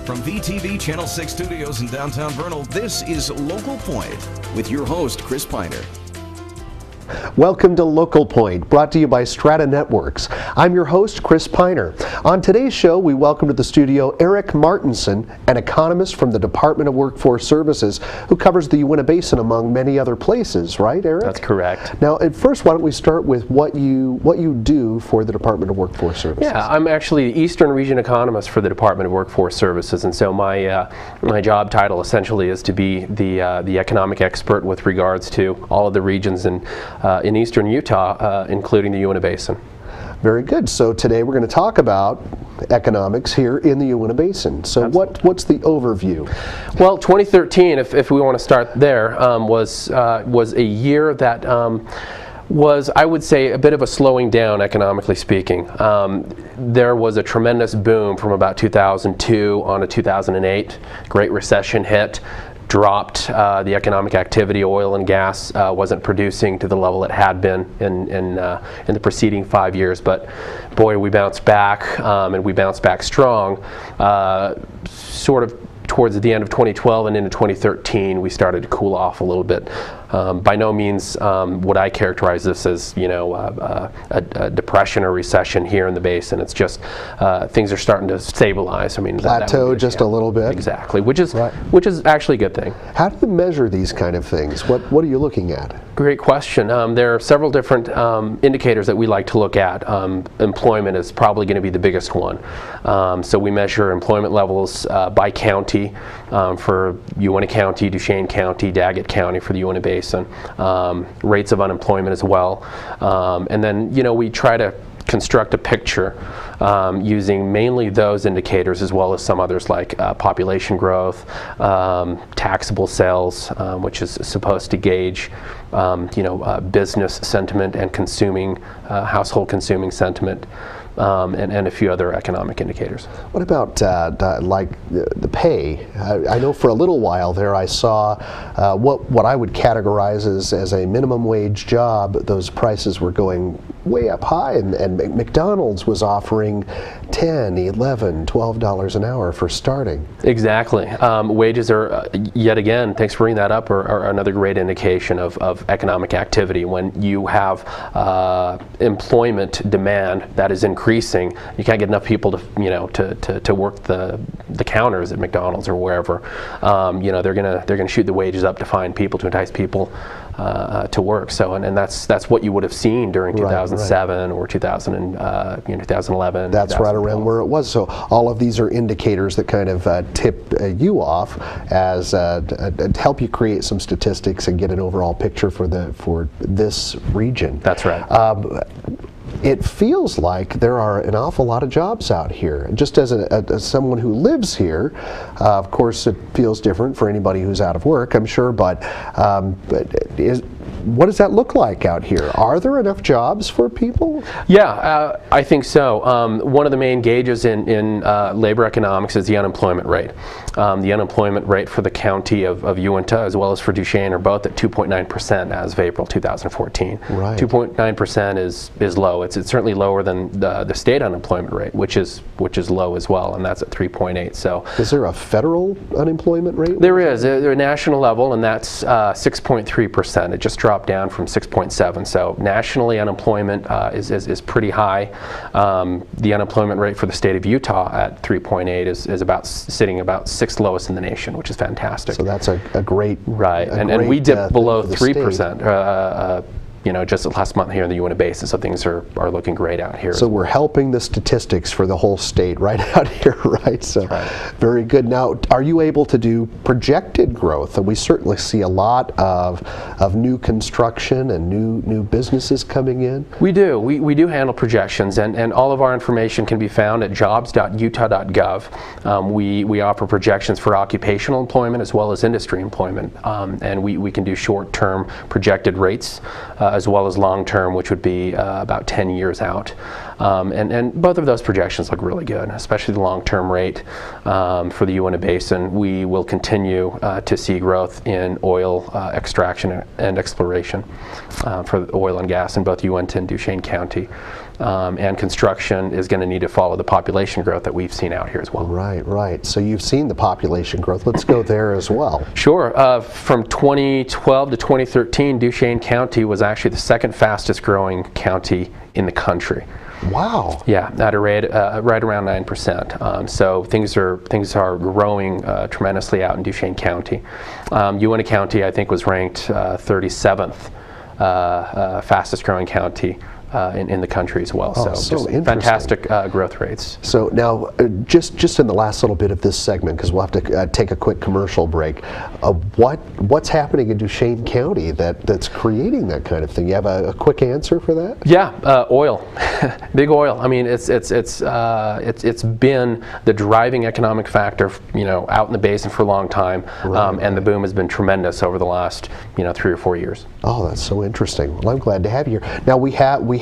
From VTV Channel 6 Studios in downtown Vernal, this is Local Point with your host, Chris Piner. Welcome to Local Point, brought to you by Strata Networks. I'm your host, Chris Piner. On today's show, we welcome to the studio Eric Martinson, an economist from the Department of Workforce Services, who covers the Uintah Basin among many other places, right, Eric? That's correct. Now, at first, why don't we start with what you do for the Department of Workforce Services? Yeah, I'm actually the Eastern Region economist for the Department of Workforce Services, and so my job title essentially is to be the economic expert with regards to all of the regions in eastern Utah, including the Uintah Basin. Very good. So today we're going to talk about economics here in the Uintah Basin. So what's the overview? Well, 2013, if we want to start there, was a year that was, I would say, a bit of a slowing down economically speaking. There was a tremendous boom from about 2002 on to 2008. Great Recession hit. Dropped the economic activity. Oil and gas wasn't producing to the level it had been in the preceding 5 years, but boy, we bounced back, and we bounced back strong. Sort of towards the end of 2012 and into 2013, we started to cool off a little bit. By no means would I characterize this as, a depression or recession here in the basin. It's just things are starting to stabilize. I mean, plateau just a little bit. Exactly, which is actually a good thing. How do you measure these kind of things? What are you looking at? Great question. There are several different indicators that we like to look at. Employment is probably going to be the biggest one. So we measure employment levels by county for Uintah County, Duchesne County, Daggett County for the Uintah Basin. Rates of unemployment as well. And then, we try to construct a picture using mainly those indicators as well as some others like population growth, taxable sales, which is supposed to gauge business sentiment and household consuming sentiment. And a few other economic indicators. What about like the pay? I know for a little while there I saw what I would categorize as a minimum wage job. Those prices were going way up high, and McDonald's was offering $10, $11, $12 an hour for starting. Exactly. Wages are, yet again, thanks for bringing that up, are another great indication of economic activity. When you have employment demand that is increasing, you can't get enough people to work the counters at McDonald's or wherever. They're gonna shoot the wages up to find people, to entice people to work. So and that's what you would have seen during 2007 or 2011. That's right around where it was. So all of these are indicators that kind of tip you off as help you create some statistics and get an overall picture for this region. That's right. It feels like there are an awful lot of jobs out here. Just as someone who lives here, of course it feels different for anybody who's out of work, I'm sure, but what does that look like out here? Are there enough jobs for people? Yeah, I think so. One of the main gauges in labor economics is the unemployment rate. The unemployment rate for the county of Uintah as well as for Duchesne are both at 2.9% as of April 2014. Right. 2.9% is low. It's certainly lower than the state unemployment rate, which is low as well, and that's at 3.8. So, is there a federal unemployment rate? There is. They're a national level, and that's 6.3%. It just dropped down from 6.7. So nationally, unemployment is pretty high. The unemployment rate for the state of Utah at 3.8 is sitting about sixth lowest in the nation, which is fantastic. So that's a great right. And we dipped below 3%. Just last month here in the Uintah Basin, so things are looking great out here. So we're helping the statistics for the whole state right out here, right? So very good. Now, are you able to do projected growth? And we certainly see a lot of new construction and new businesses coming in. We do. We do handle projections, and all of our information can be found at jobs.utah.gov. We offer projections for occupational employment as well as industry employment, and we can do short-term projected rates as well as long-term, which would be about 10 years out. And both of those projections look really good, especially the long-term rate for the Uintah Basin. We will continue to see growth in oil extraction and exploration for oil and gas in both Uintah and Duchesne County. and construction is going to need to follow the population growth that we've seen out here as well. Right, right. So you've seen the population growth. Let's go there as well. Sure. From 2012 to 2013, Duchesne County was actually the second fastest growing county in the country. Wow. Yeah, at a rate right around 9%. So things are growing tremendously out in Duchesne County. Uintah County, I think, was ranked 37th fastest growing county in the country as well. Oh, so interesting. Fantastic growth rates. So now, just in the last little bit of this segment, because we'll have to take a quick commercial break, what's happening in Duchesne County that's creating that kind of thing? You have a quick answer for that? Yeah, oil, big oil. I mean, it's been the driving economic factor, out in the basin for a long time, and the boom has been tremendous over the last, 3 or 4 years. Oh, that's so interesting. Well, I'm glad to have you here. Now we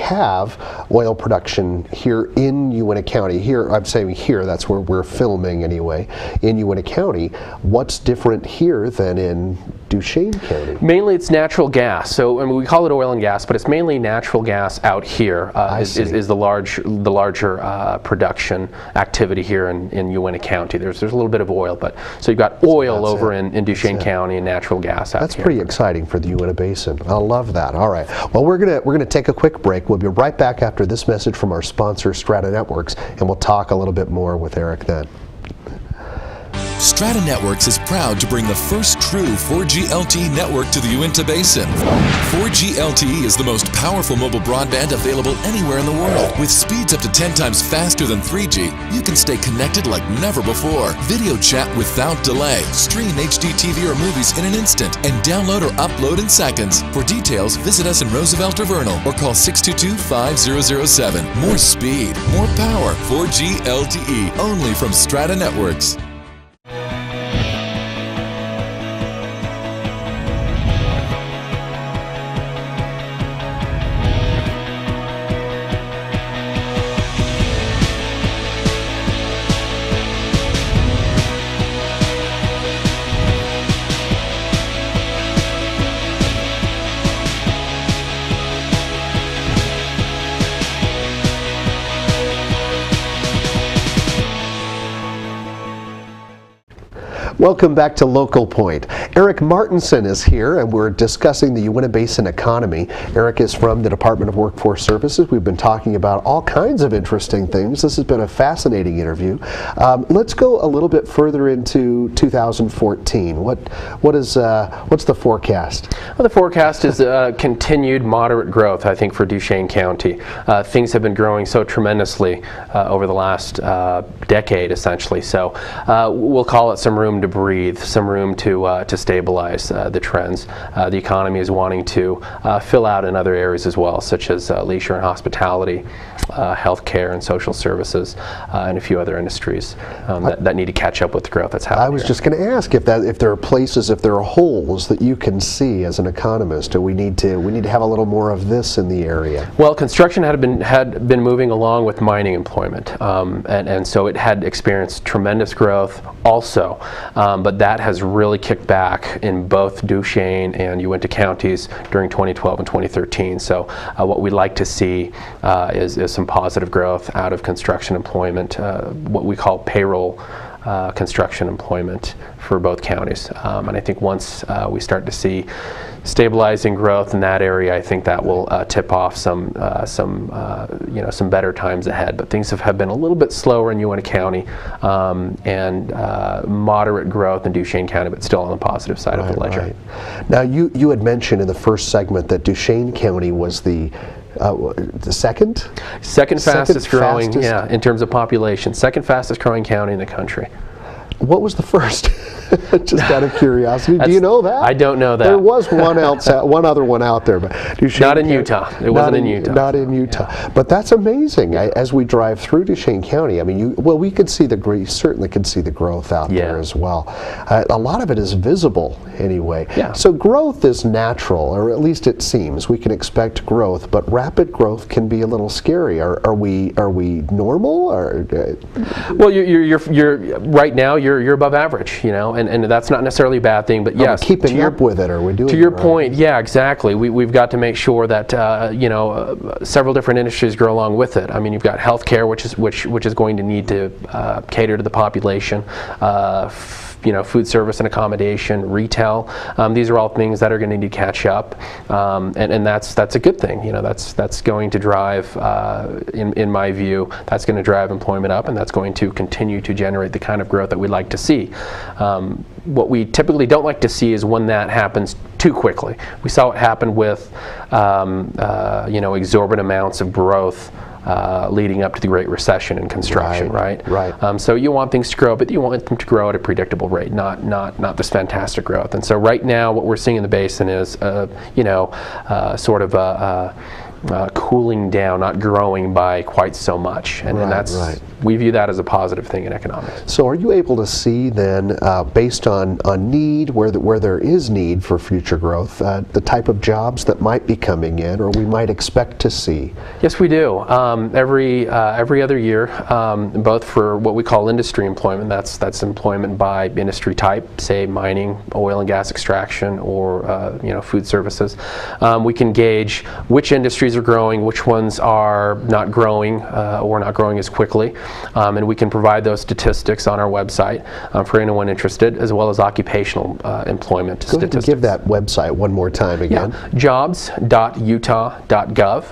have oil production here in Uintah County. Here, I'm saying here, that's where we're filming anyway, in Uintah County. What's different here than in Duchesne County? Mainly it's natural gas. So I mean, we call it oil and gas, but it's mainly natural gas out here is the larger production activity here in Uintah County. There's a little bit of oil, but so you've got oil over in Duchesne County and natural gas out That's here. Pretty exciting for the Uintah Basin. I love that. All right. Well, we're gonna take a quick break. We'll be right back after this message from our sponsor, Strata Networks, and we'll talk a little bit more with Eric then. Strata Networks is proud to bring the first true 4G LTE network to the Uintah Basin. 4G LTE is the most powerful mobile broadband available anywhere in the world. With speeds up to 10 times faster than 3G, you can stay connected like never before. Video chat without delay, stream HD TV or movies in an instant, and download or upload in seconds. For details, visit us in Roosevelt or Vernal or call 622-5007. More speed, more power. 4G LTE, only from Strata Networks. Welcome back to Local Point. Eric Martinson is here, and we're discussing the Uintah Basin economy. Eric is from the Department of Workforce Services. We've been talking about all kinds of interesting things. This has been a fascinating interview. Let's go a little bit further into 2014. What's the forecast? Well, the forecast is continued moderate growth, I think, for Duchesne County. Things have been growing so tremendously over the last decade, essentially. So we'll call it some room to breathe, some room to stabilize the trends. The economy is wanting to fill out in other areas as well, such as leisure and hospitality, healthcare and social services, and a few other industries that need to catch up with the growth that's happening. I was just going to ask if there are places, if there are holes that you can see as an economist, or we need to have a little more of this in the area. Well, construction had been moving along with mining employment, and so it had experienced tremendous growth also, but that has really kicked back in both Duchesne and Uintah counties during 2012 and 2013. So what we'd like to see is some positive growth out of construction employment, what we call payroll construction employment for both counties. And I think once we start to see stabilizing growth in that area, I think that will tip off some better times ahead. But things have been a little bit slower in Uintah County, and moderate growth in Duchesne County, but still on the positive side of the ledger. Right. Now, you had mentioned in the first segment that Duchesne County was the second fastest growing, fastest? yeah, in terms of population. Second fastest growing county in the country. What was the first? Just out of curiosity. Do you know that? I don't know that. There was one other one out there, but Duchesne not in Utah. It wasn't in Utah. Not in Utah. Yeah. But that's amazing. As we drive through Duchesne County, I mean, we could see certainly could see the growth out there as well. A lot of it is visible anyway. Yeah. So growth is natural, or at least it seems. We can expect growth, but rapid growth can be a little scary. Are we normal? Or well, you're right now. You're you're above average, and that's not necessarily a bad thing, but yes, keeping up with it, or we're doing. To your it right. point, yeah, exactly. We've got to make sure that several different industries go along with it. I mean, you've got healthcare, which is going to need to cater to the population. Food service and accommodation, retail. These are all things that are going to need to catch up, and that's a good thing. That's going to drive, in my view, that's going to drive employment up, and that's going to continue to generate the kind of growth that we'd like to see. What we typically don't like to see is when that happens too quickly. We saw it happen with exorbitant amounts of growth leading up to the Great Recession in construction, right? Right. So you want things to grow, but you want them to grow at a predictable rate, not this fantastic growth. And so right now, what we're seeing in the basin is, sort of a cooling down, not growing by quite so much, and we view that as a positive thing in economics. So are you able to see then, based on need, where there is need for future growth, the type of jobs that might be coming in, or we might expect to see? Yes, we do. Every other year, both for what we call industry employment, that's employment by industry type, say mining, oil and gas extraction, or food services. We can gauge which industries are growing, which ones are not growing or not growing as quickly. And we can provide those statistics on our website for anyone interested, as well as occupational employment statistics. Go ahead and give that website one more time again. Yeah. jobs.utah.gov.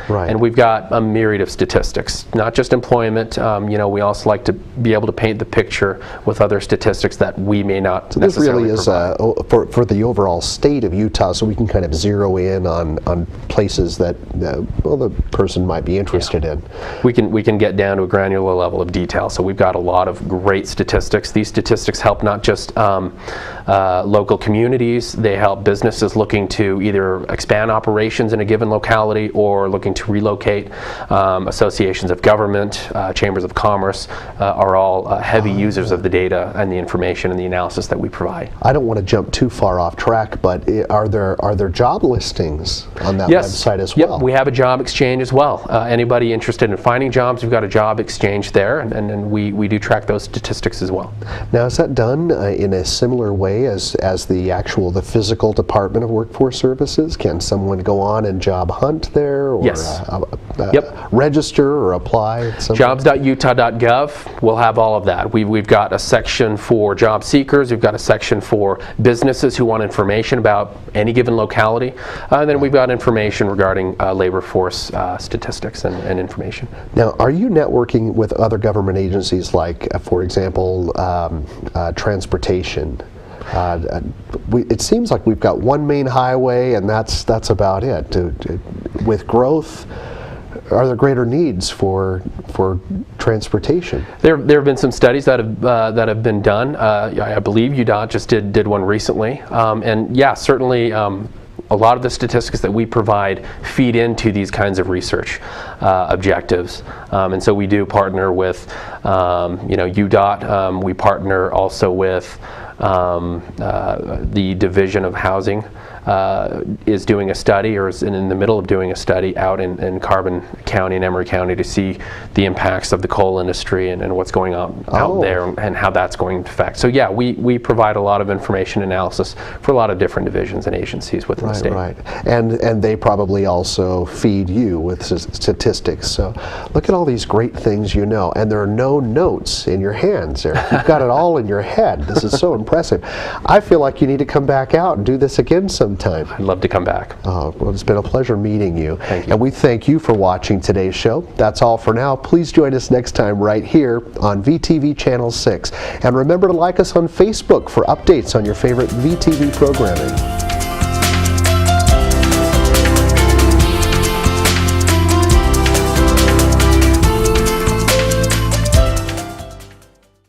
Right. And we've got a myriad of statistics, not just employment. We also like to be able to paint the picture with other statistics that we may not necessarily provide. This really is for the overall state of Utah, so we can kind of zero in on places that the person might be interested in. We can get down to a granular level of detail. So we've got a lot of great statistics. These statistics help not just local communities. They help businesses looking to either expand operations in a given locality or looking to relocate. Associations of government, chambers of commerce are all heavy users of the data and the information and the analysis that we provide. I don't want to jump too far off track, but are there job listings on that website as well? Yep, we have a job exchange as well. Anybody interested in finding jobs, we've got a job exchange there, and we do track those statistics as well. Now, is that done in a similar way as the physical Department of Workforce Services? Can someone go on and job hunt there, or yes. Register or apply? Jobs.utah.gov, we'll have all of that. We've got a section for job seekers, we've got a section for businesses who want information about any given locality, and then we've got information regarding labor force statistics and information. Now, are you networking with other government agencies like, for example, transportation? It seems like we've got one main highway, and that's about it. With growth, are there greater needs for transportation? There have been some studies that have been done. I believe UDOT just did one recently, and yeah, certainly. A lot of the statistics that we provide feed into these kinds of research objectives, and so we do partner with UDOT. We partner also with the Division of Housing is doing a study, or is in the middle of doing a study out in Carbon County and Emery County to see the impacts of the coal industry and what's going on out there and how that's going to affect. So yeah, we provide a lot of information analysis for a lot of different divisions and agencies within the state. Right, and they probably also feed you with statistics. So look at all these great things you know, and there are no notes in your hands there. You've got it all in your head. This is so impressive. I feel like you need to come back out and do this again sometime. I'd love to come back. Well, it's been a pleasure meeting you. Thank you. And we thank you for watching today's show. That's all for now. Please join us next time right here on VTV Channel 6. And remember to like us on Facebook for updates on your favorite VTV programming.